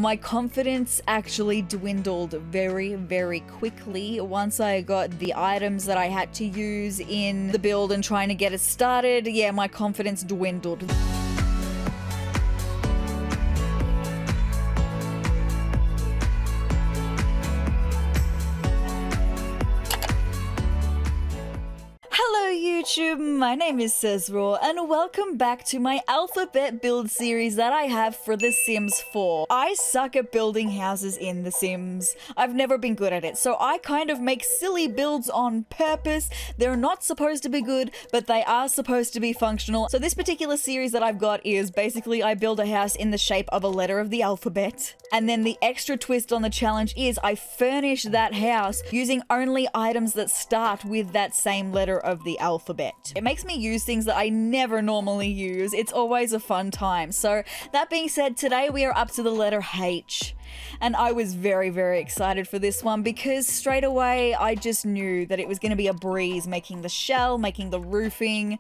My confidence actually dwindled very, very quickly once I got the items that I had to use in the build and trying to get it started. Yeah, my confidence dwindled. Hello YouTube, my name is sezrawrr and welcome back to my alphabet build series that I have for The Sims 4. I suck at building houses in The Sims. I've never been good at it, so I kind of make silly builds on purpose. They're not supposed to be good, but they are supposed to be functional. So this particular series that I've got is basically I build a house in the shape of a letter of the alphabet. And then the extra twist on the challenge is I furnish that house using only items that start with that same letter of the alphabet. It makes me use things that I never normally use. It's always a fun time. So that being said, today we are up to the letter H. And I was very, very excited for this one because straight away I just knew that it was going to be a breeze making the shell, making the roofing.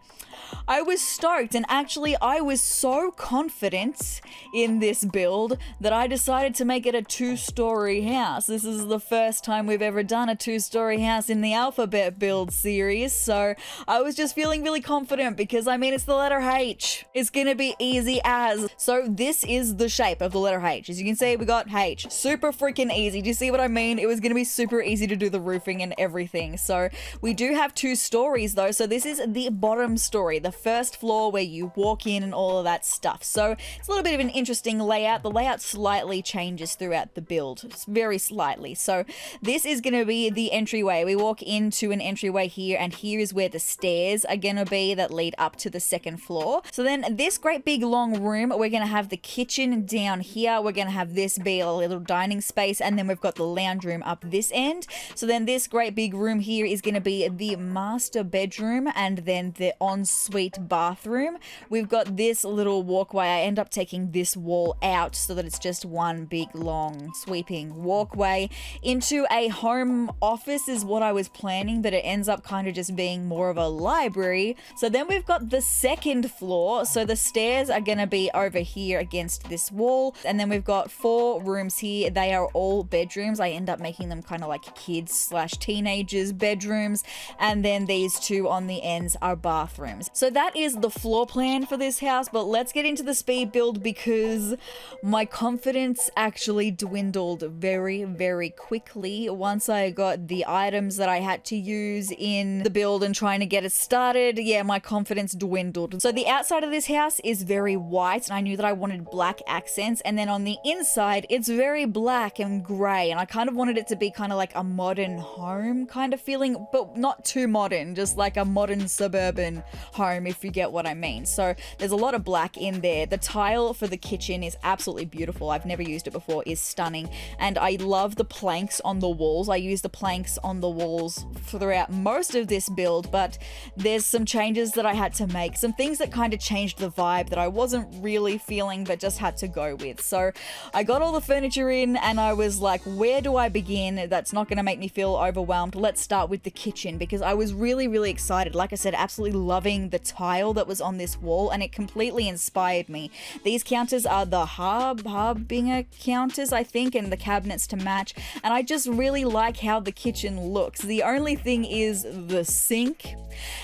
I was stoked, and actually I was so confident in this build that I decided to make it a 2-story house. This is the first time we've ever done a 2-story house in the alphabet build series, so I was just feeling really confident because I mean it's the letter H. It's gonna be easy as. So this is the shape of the letter H. As you can see, we got H. Super freaking easy. Do you see what I mean? It was gonna be super easy to do the roofing and everything. So we do have 2 stories though, so this is the bottom story, the first floor where you walk in and all of that stuff. So it's a little bit of an interesting layout. The layout slightly changes throughout the build, very slightly. So this is going to be the entryway. We walk into an entryway here, and here is where the stairs are going to be that lead up to the second floor. So then this great big long room, we're going to have the kitchen down here. We're going to have this be a little dining space, and then we've got the lounge room up this end. So then this great big room here is going to be the master bedroom, and then the ensuite bathroom. We've got this little walkway. I end up taking this wall out so that it's just one big long sweeping walkway into a home office is what I was planning, but it ends up kind of just being more of a library. So then we've got the second floor. So the stairs are going to be over here against this wall, and then we've got 4 rooms here. They are all bedrooms. I end up making them kind of like kids / teenagers bedrooms, and then these 2 on the ends are bathrooms. So that is the floor plan for this house, but let's get into the speed build because my confidence actually dwindled very, very quickly once I got the items that I had to use in the build and trying to get it started. Yeah, my confidence dwindled. So the outside of this house is very white, and I knew that I wanted black accents, and then on the inside it's very black and grey, and I kind of wanted it to be kind of like a modern home kind of feeling, but not too modern, just like a modern suburban home, if you get what I mean. So there's a lot of black in there. The tile for the kitchen is absolutely beautiful. I've never used it before. Is stunning, and I love the planks on the walls. I use the planks on the walls throughout most of this build, but there's some changes that I had to make, some things that kind of changed the vibe that I wasn't really feeling but just had to go with. So I got all the furniture in and I was like, where do I begin that's not going to make me feel overwhelmed? Let's start with the kitchen because I was really, really excited. Like I said, absolutely loving the tile that was on this wall, and it completely inspired me. These counters are the Harbinger counters, I think, and the cabinets to match, and I just really like how the kitchen looks. The only thing is the sink,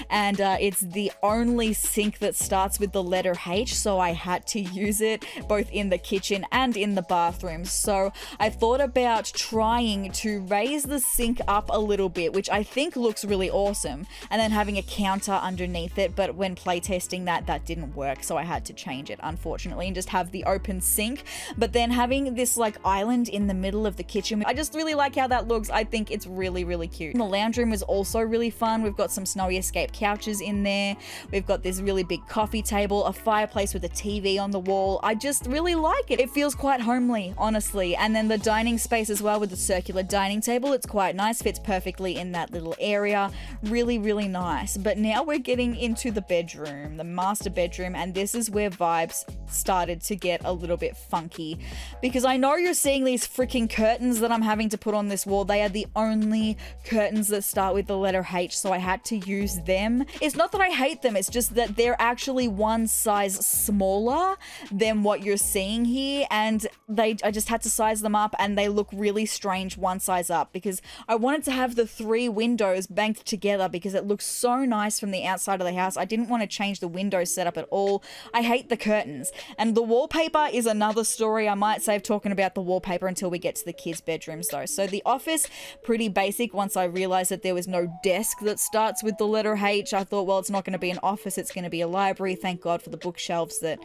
and it's the only sink that starts with the letter H, so I had to use it both in the kitchen and in the bathroom. So I thought about trying to raise the sink up a little bit, which I think looks really awesome, and then having a counter underneath it, but when playtesting that didn't work, so I had to change it unfortunately and just have the open sink. But then having this like island in the middle of the kitchen, I just really like how that looks. I think it's really, really cute. And the lounge room is also really fun. We've got some snowy escape couches in there. We've got this really big coffee table, a fireplace with a TV on the wall. I just really like it. It feels quite homely, honestly. And then the dining space as well with the circular dining table. It's quite nice, fits perfectly in that little area. Really, really nice. But now we're getting into the bedroom, the master bedroom, and this is where vibes started to get a little bit funky because I know you're seeing these freaking curtains that I'm having to put on this wall. They are the only curtains that start with the letter H, so I had to use them. It's not that I hate them, it's just that they're actually one size smaller than what you're seeing here, and I just had to size them up, and they look really strange one size up because I wanted to have the 3 windows banked together because it looks so nice from the outside of the house. I didn't want to change the window setup at all. I hate the curtains. And the wallpaper is another story. I might save talking about the wallpaper until we get to the kids' bedrooms though. So the office, pretty basic. Once I realized that there was no desk that starts with the letter H, I thought, well, it's not going to be an office, it's going to be a library. Thank God for the bookshelves that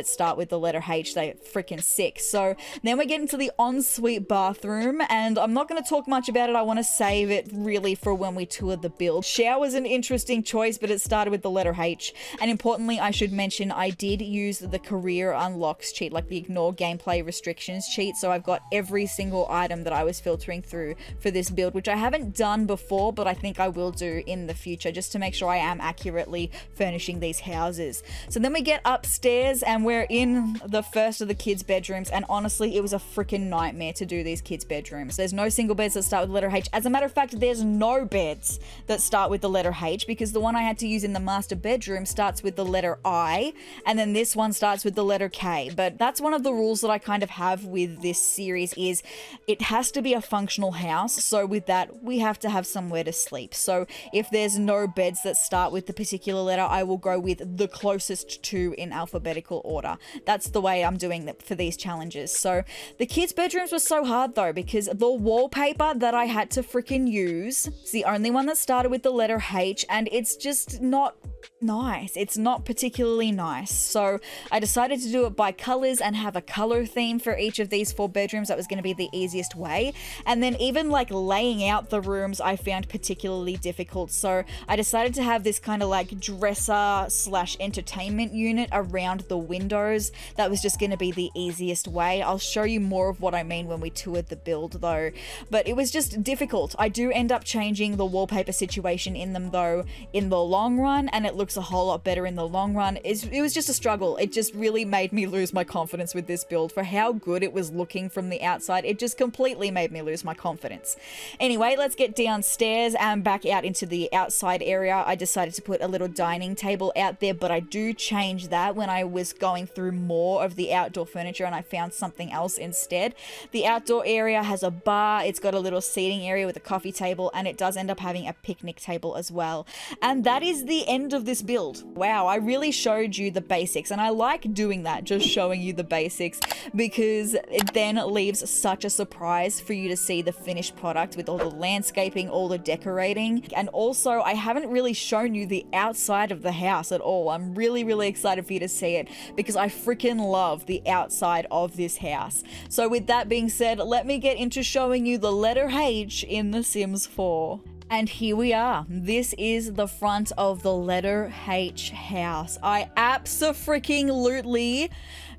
start with the letter H. They're freaking sick. So then we get into the ensuite bathroom, and I'm not going to talk much about it. I want to save it really for when we tour the build. Shower's an interesting choice, but it started with the letter H. And importantly, I should mention I did use the career unlocks cheat, like the ignore gameplay restrictions cheat. So I've got every single item that I was filtering through for this build, which I haven't done before, but I think I will do in the future just to make sure I am accurately furnishing these houses. So then we get upstairs and we're in the first of the kids' bedrooms, and honestly, it was a freaking nightmare to do these kids' bedrooms. There's no single beds that start with the letter H. As a matter of fact, there's no beds that start with the letter H because the one I had to use in the master bedroom starts with the letter I, and then this one starts with the letter K. But that's one of the rules that I kind of have with this series is it has to be a functional house. So with that, we have to have somewhere to sleep. So if there's no beds that start with the particular letter, I will go with the closest to in alphabetical order. That's the way I'm doing that for these challenges. So the kids' bedrooms were so hard though because the wallpaper that I had to freaking use is the only one that started with the letter H, and it's just not nice. It's not particularly nice. So I decided to do it by colors and have a color theme for each of these 4 bedrooms. That was going to be the easiest way. And then even like laying out the rooms I found particularly difficult. So I decided to have this kind of like dresser / entertainment unit around the windows. That was just going to be the easiest way. I'll show you more of what I mean when we toured the build though. But it was just difficult. I do end up changing the wallpaper situation in them though in the long run, and it looks a whole lot better in the long run. It was just a struggle. It just really made me lose my confidence with this build. For how good it was looking from the outside, it just completely made me lose my confidence. Anyway, let's get downstairs and back out into the outside area. I decided to put a little dining table out there, but I do change that when I was going through more of the outdoor furniture and I found something else instead. The outdoor area has a bar, it's got a little seating area with a coffee table, and it does end up having a picnic table as well. And that is the end of this build. Wow, I really showed you the basics, and I like doing that, just showing you the basics, because it then leaves such a surprise for you to see the finished product with all the landscaping, all the decorating. And also, I haven't really shown you the outside of the house at all. I'm really, really excited for you to see it because I freaking love the outside of this house. So with that being said, let me get into showing you the letter H in The Sims 4. And here we are. This is the front of the letter H house. I abso-freaking-lutely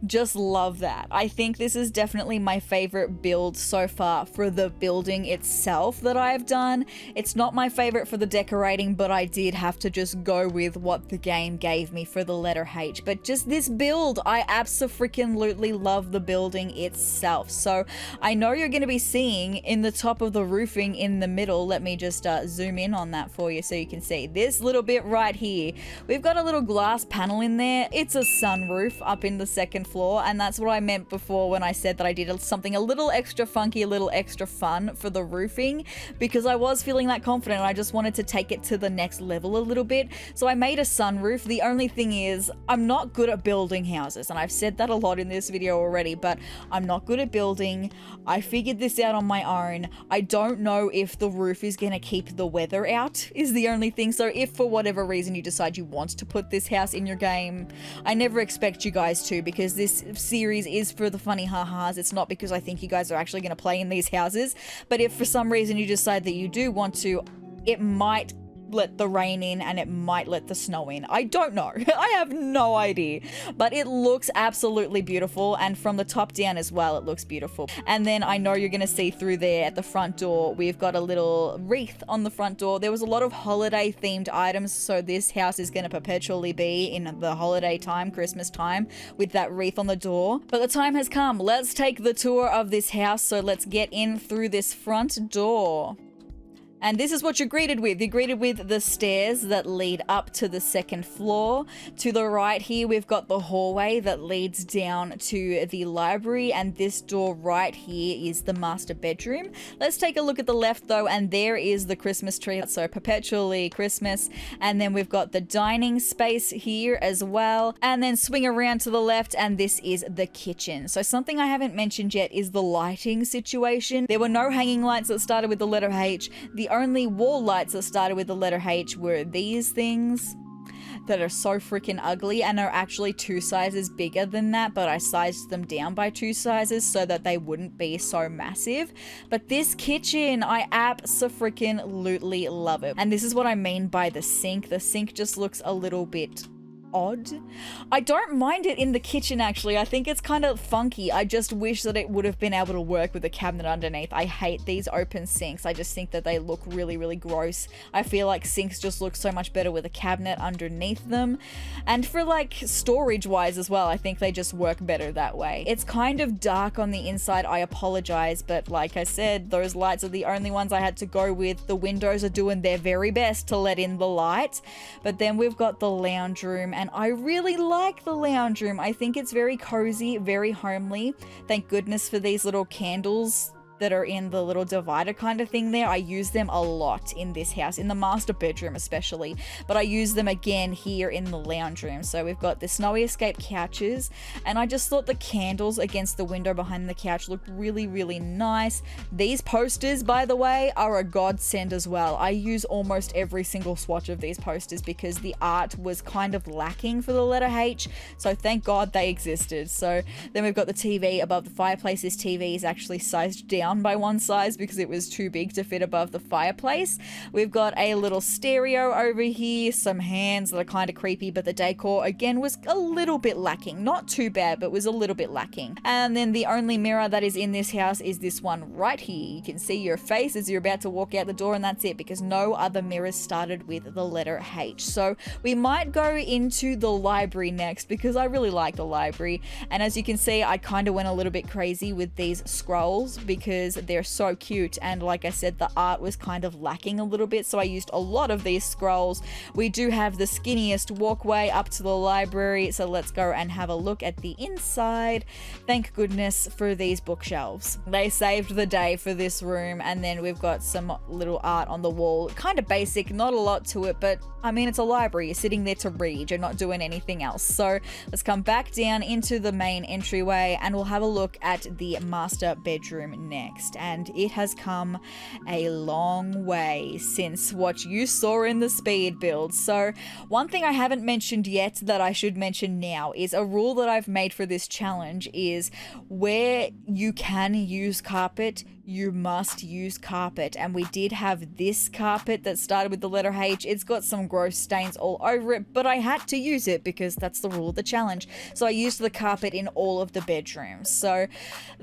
just love that. I think this is definitely my favorite build so far for the building itself that I've done. It's not my favorite for the decorating, but I did have to just go with what the game gave me for the letter H. But just this build, I abso-freaking-lutely love the building itself. So I know you're going to be seeing in the top of the roofing in the middle, let me just zoom in on that for you so you can see this little bit right here. We've got a little glass panel in there. It's a sunroof up in the second floor, and that's what I meant before when I said that I did something a little extra funky, a little extra fun for the roofing, because I was feeling that confident. I just wanted to take it to the next level a little bit, so I made a sunroof. The only thing is I'm not good at building houses, and I've said that a lot in this video already, but I'm not good at building. I figured this out on my own. I don't know if the roof is going to keep the weather out is the only thing. So if for whatever reason you decide you want to put this house in your game, I never expect you guys to, because this series is for the funny ha-has. It's not because I think you guys are actually going to play in these houses. But if for some reason you decide that you do want to, it might let the rain in and it might let the snow in. I don't know. I have no idea. But it looks absolutely beautiful, and from the top down as well, it looks beautiful. And then I know you're going to see through there at the front door, we've got a little wreath on the front door. There was a lot of holiday themed items, so this house is going to perpetually be in the holiday time, Christmas time, with that wreath on the door. But the time has come. Let's take the tour of this house. So let's get in through this front door. And this is what you're greeted with. You're greeted with the stairs that lead up to the second floor. To the right here, we've got the hallway that leads down to the library. And this door right here is the master bedroom. Let's take a look at the left though, and there is the Christmas tree. So perpetually Christmas. And then we've got the dining space here as well. And then swing around to the left, and this is the kitchen. So something I haven't mentioned yet is the lighting situation. There were no hanging lights that started with the letter H. The only wall lights that started with the letter H were these things that are so freaking ugly and are actually 2 sizes bigger than that, but I sized them down by 2 sizes so that they wouldn't be so massive. But this kitchen, I abso-freaking-lutely love it. And this is what I mean by the sink. The sink just looks a little bit odd. I don't mind it in the kitchen actually. I think it's kind of funky. I just wish that it would have been able to work with a cabinet underneath. I hate these open sinks. I just think that they look really, really gross. I feel like sinks just look so much better with a cabinet underneath them. And for like storage wise as well, I think they just work better that way. It's kind of dark on the inside. I apologize, but like I said, those lights are the only ones I had to go with. The windows are doing their very best to let in the light. But then we've got the lounge room, and I really like the lounge room. I think it's very cozy, very homely. Thank goodness for these little candles that are in the little divider kind of thing there. I use them a lot in this house, in the master bedroom especially, but I use them again here in the lounge room. So we've got the snowy escape couches, and I just thought the candles against the window behind the couch looked really, really nice. These posters, by the way, are a godsend as well. I use almost every single swatch of these posters because the art was kind of lacking for the letter H, so thank God they existed. So then we've got the TV above the fireplace. This TV is actually sized down by 1 size because it was too big to fit above the fireplace. We've got a little stereo over here, some hands that are kind of creepy, but the decor again was a little bit lacking. Not too bad, but was a little bit lacking. And then the only mirror that is in this house is this one right here. You can see your face as you're about to walk out the door, and that's it, because no other mirrors started with the letter H. So we might go into the library next because I really like the library. And as you can see, I kind of went a little bit crazy with these scrolls because they're so cute, and like I said, the art was kind of lacking a little bit, so I used a lot of these scrolls. We do have the skinniest walkway up to the library, so let's go and have a look at the inside. Thank goodness for these bookshelves. They saved the day for this room. And then we've got some little art on the wall, kind of basic, not a lot to it, but I mean, it's a library. You're sitting there to read, you're not doing anything else. So let's come back down into the main entryway and we'll have a look at the master bedroom next. And it has come a long way since what you saw in the speed build. So one thing I haven't mentioned yet that I should mention now is a rule that I've made for this challenge is where you can use carpet, you must use carpet. And we did have this carpet that started with the letter H. It's got some gross stains all over it, but I had to use it because that's the rule of the challenge. So I used the carpet in all of the bedrooms. So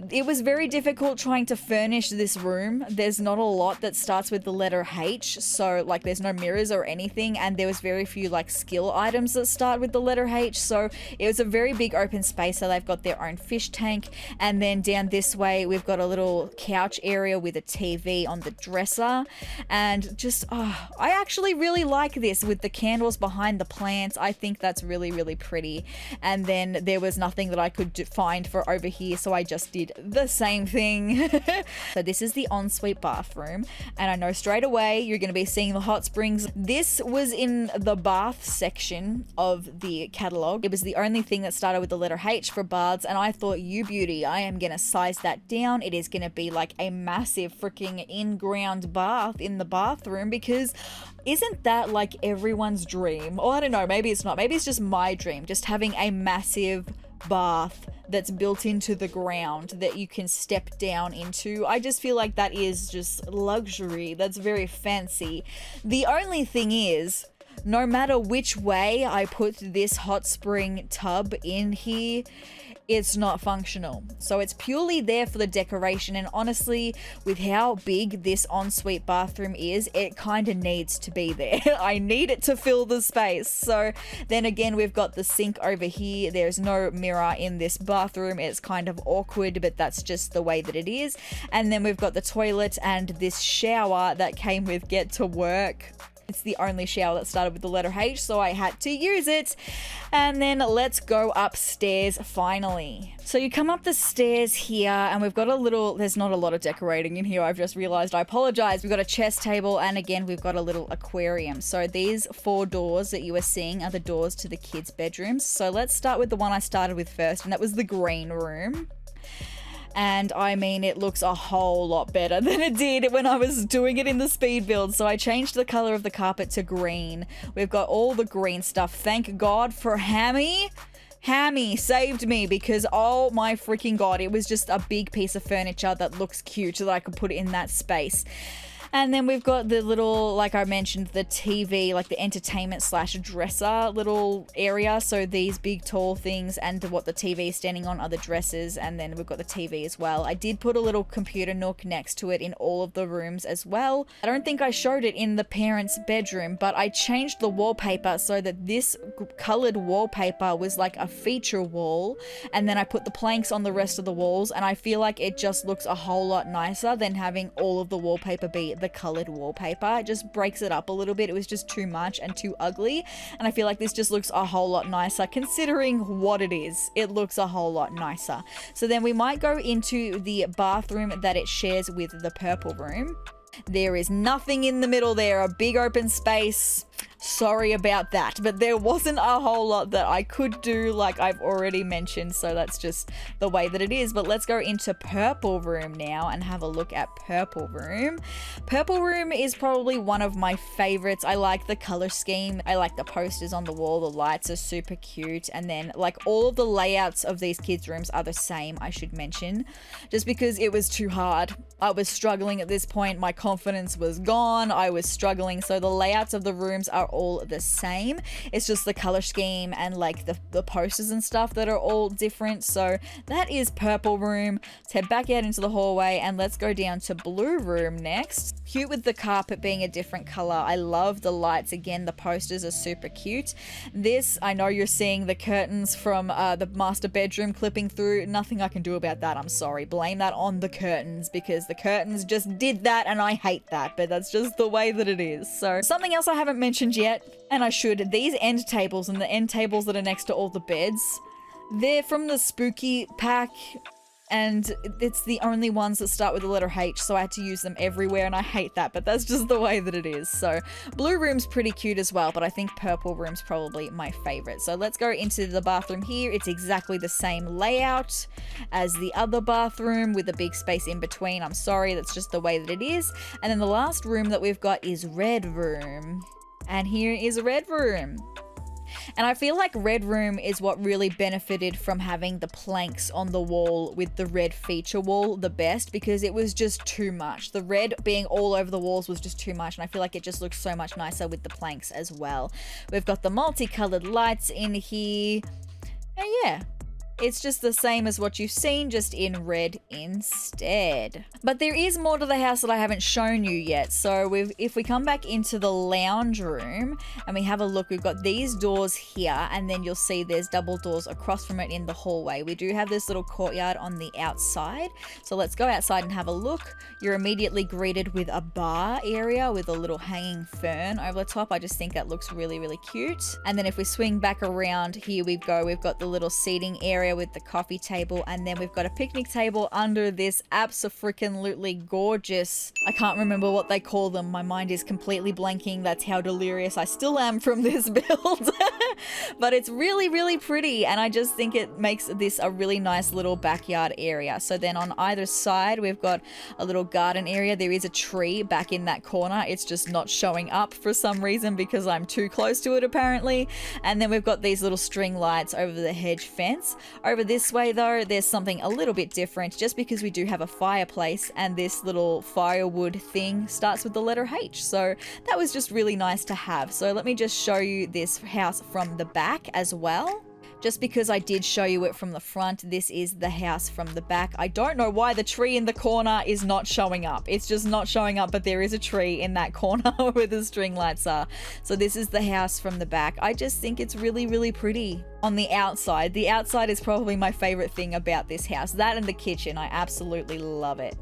it was very difficult trying to furnish this room. There's not a lot that starts with the letter H, so like there's no mirrors or anything, and there was very few like skill items that start with the letter H. So it was a very big open space. So they've got their own fish tank, and then down this way we've got a little couch area with a TV on the dresser. And just I actually really like this with the candles behind the plants. I think that's really, really pretty. And then there was nothing that I could find for over here, so I just did the same thing. So this is the ensuite bathroom, and I know straight away you're going to be seeing the hot springs. This was in the bath section of the catalog. It was the only thing that started with the letter H for baths, and I thought, you beauty, I am going to size that down. It is going to be like a massive freaking in-ground bath in the bathroom, because isn't that like everyone's dream? Or I don't know, maybe it's not. Maybe it's just my dream, just having a massive bath that's built into the ground that you can step down into. I just feel like that is just luxury. That's very fancy. The only thing is, no matter which way I put this hot spring tub in here, it's not functional. So it's purely there for the decoration, and honestly, with how big this ensuite bathroom is, it kind of needs to be there. I need it to fill the space. So then again, we've got the sink over here. There's no mirror in this bathroom. It's kind of awkward, but that's just the way that it is. And then we've got the toilet and this shower that came with Get to Work. It's the only shower that started with the letter H, so I had to use it. And then let's go upstairs finally. So you come up the stairs here, and we've got a little, there's not a lot of decorating in here, I've just realized, I apologize. We've got a chess table, and again, we've got a little aquarium. So these 4 doors that you are seeing are the doors to the kids' bedrooms. So let's start with the one I started with first, and that was the green room. And I mean, it looks a whole lot better than it did when I was doing it in the speed build. So I changed the color of the carpet to green. We've got all the green stuff. Thank God for Hammy. Hammy saved me, because oh my freaking God, it was just a big piece of furniture that looks cute that I could put in that space. And then we've got the little, like I mentioned, the TV, like the entertainment slash dresser little area. So these big tall things, and what the TV is standing on are the dressers. And then we've got the TV as well. I did put a little computer nook next to it in all of the rooms as well. I don't think I showed it in the parents' bedroom, but I changed the wallpaper so that this colored wallpaper was like a feature wall. And then I put the planks on the rest of the walls. And I feel like it just looks a whole lot nicer than having all of the wallpaper be the colored wallpaper. It just breaks it up a little bit. It was just too much and too ugly, and I feel like this just looks a whole lot nicer considering what it is. It looks a whole lot nicer. So then we might go into the bathroom that it shares with the purple room. There is nothing in the middle there, a big open space. Sorry about that, but there wasn't a whole lot that I could do, like I've already mentioned, so that's just the way that it is. But let's go into purple room now and have a look at purple room. Purple room is probably one of my favorites. I like the color scheme. I like the posters on the wall. The lights are super cute. And then like all of the layouts of these kids' rooms are the same, I should mention, just because it was too hard. I was struggling at this point. My confidence was gone. I was struggling. So the layouts of the rooms are all the same. It's just the color scheme and like the posters and stuff that are all different. So that is purple room. Let's head back out into the hallway and let's go down to blue room next. Cute with the carpet being a different color. I love the lights. Again, the posters are super cute. This, I know you're seeing the curtains from the master bedroom clipping through. Nothing I can do about that. I'm sorry. Blame that on the curtains, because the curtains just did that and I hate that, but that's just the way that it is. So something else I haven't mentioned yet, and I should, these end tables and the end tables that are next to all the beds, they're from the spooky pack, and it's the only ones that start with the letter H, so I had to use them everywhere, and I hate that, but that's just the way that it is. So blue room's pretty cute as well, but I think purple room's probably my favorite. So let's go into the bathroom here. It's exactly the same layout as the other bathroom with a big space in between. I'm sorry, that's just the way that it is. And then the last room that we've got is red room. And here is a red room. And I feel like red room is what really benefited from having the planks on the wall with the red feature wall the best, because it was just too much. The red being all over the walls was just too much, and I feel like it just looks so much nicer with the planks as well. We've got the multicolored lights in here. And yeah, it's just the same as what you've seen, just in red instead. But there is more to the house that I haven't shown you yet. So if we come back into the lounge room and we have a look, we've got these doors here, and then you'll see there's double doors across from it in the hallway. We do have this little courtyard on the outside. So let's go outside and have a look. You're immediately greeted with a bar area with a little hanging fern over the top. I just think that looks really, really cute. And then if we swing back around, here we go. We've got the little seating area with the coffee table, and then we've got a picnic table under this abso-freaking-lutely gorgeous, I can't remember what they call them, my mind is completely blanking, that's how delirious I still am from this build. But it's really, really pretty, and I just think it makes this a really nice little backyard area. So then on either side we've got a little garden area. There is a tree back in that corner, it's just not showing up for some reason because I'm too close to it apparently. And then we've got these little string lights over the hedge fence. Over this way though, there's something a little bit different just because we do have a fireplace and this little firewood thing starts with the letter H. So that was just really nice to have. So let me just show you this house from the back as well. Just because I did show you it from the front, this is the house from the back. I don't know why the tree in the corner is not showing up. It's just not showing up, but there is a tree in that corner where the string lights are. So this is the house from the back. I just think it's really, really pretty on the outside. The outside is probably my favorite thing about this house. That and the kitchen. I absolutely love it.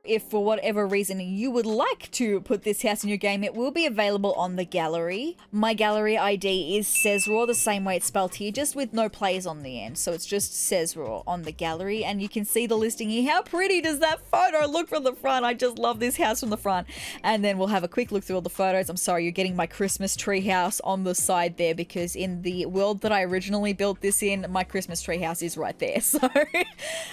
If for whatever reason you would like to put this house in your game, it will be available on the gallery. My gallery ID is sezrawrr, the same way it's spelled here, just with no plays on the end. So it's just sezrawrr on the gallery, and you can see the listing here. How pretty does that photo look from the front? I just love this house from the front. And then we'll have a quick look through all the photos. I'm sorry, you're getting my Christmas tree house on the side there, because in the world that I originally built this in, my Christmas tree house is right there. So,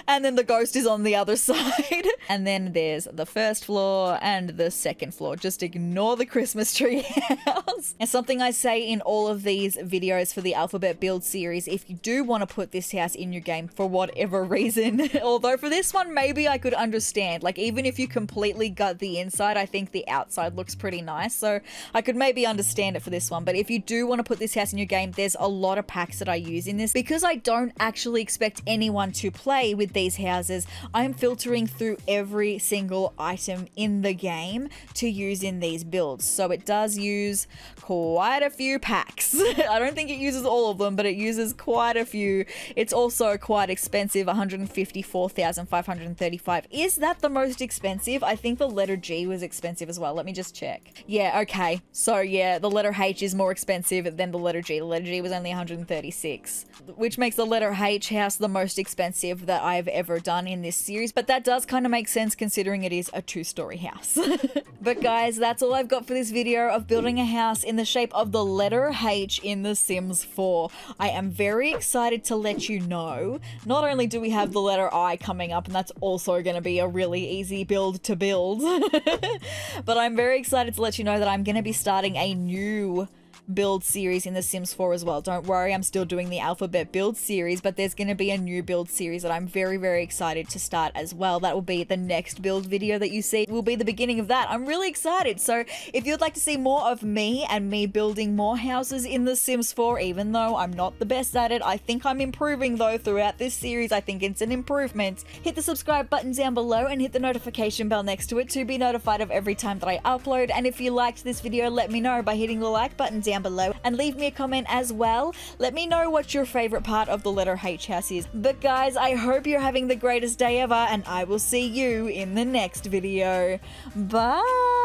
and then the ghost is on the other side. And then there's the first floor and the second floor. Just ignore the Christmas tree house. And something I say in all of these videos for the alphabet build series, if you do want to put this house in your game for whatever reason, although for this one maybe I could understand, like even if you completely gut the inside, I think the outside looks pretty nice, so I could maybe understand it for this one. But if you do want to put this house in your game, there's a lot of packs that I use in this. Because I don't actually expect anyone to play with these houses, I'm filtering through every single item in the game to use in these builds. So it does use quite a few packs. I don't think it uses all of them, but it uses quite a few. It's also quite expensive, 154,535. Is that the most expensive? I think the letter G was expensive as well. Let me just check. Yeah, okay. So yeah, the letter H is more expensive than the letter G. The letter G was only 136, which makes the letter H house the most expensive that I've ever done in this series. But that does kind of make sense considering it is a 2-story house. But guys, that's all I've got for this video of building a house in the shape of the letter H in The Sims 4. I am very excited to let you know, not only do we have the letter I coming up, and that's also going to be a really easy build to build, but I'm very excited to let you know that I'm going to be starting a new build series in The Sims 4 as well. Don't worry, I'm still doing the alphabet build series, but there's going to be a new build series that I'm very, very excited to start as well. That will be the next build video that you see will be the beginning of that. I'm really excited. So if you'd like to see more of me and me building more houses in The Sims 4, even though I'm not the best at it, I think I'm improving though throughout this series. I think it's an improvement. Hit the subscribe button down below and hit the notification bell next to it to be notified of every time that I upload. And if you liked this video, let me know by hitting the like button down below and leave me a comment as well. Let me know what your favorite part of the letter H house is. But guys, I hope you're having the greatest day ever, and I will see you in the next video. Bye!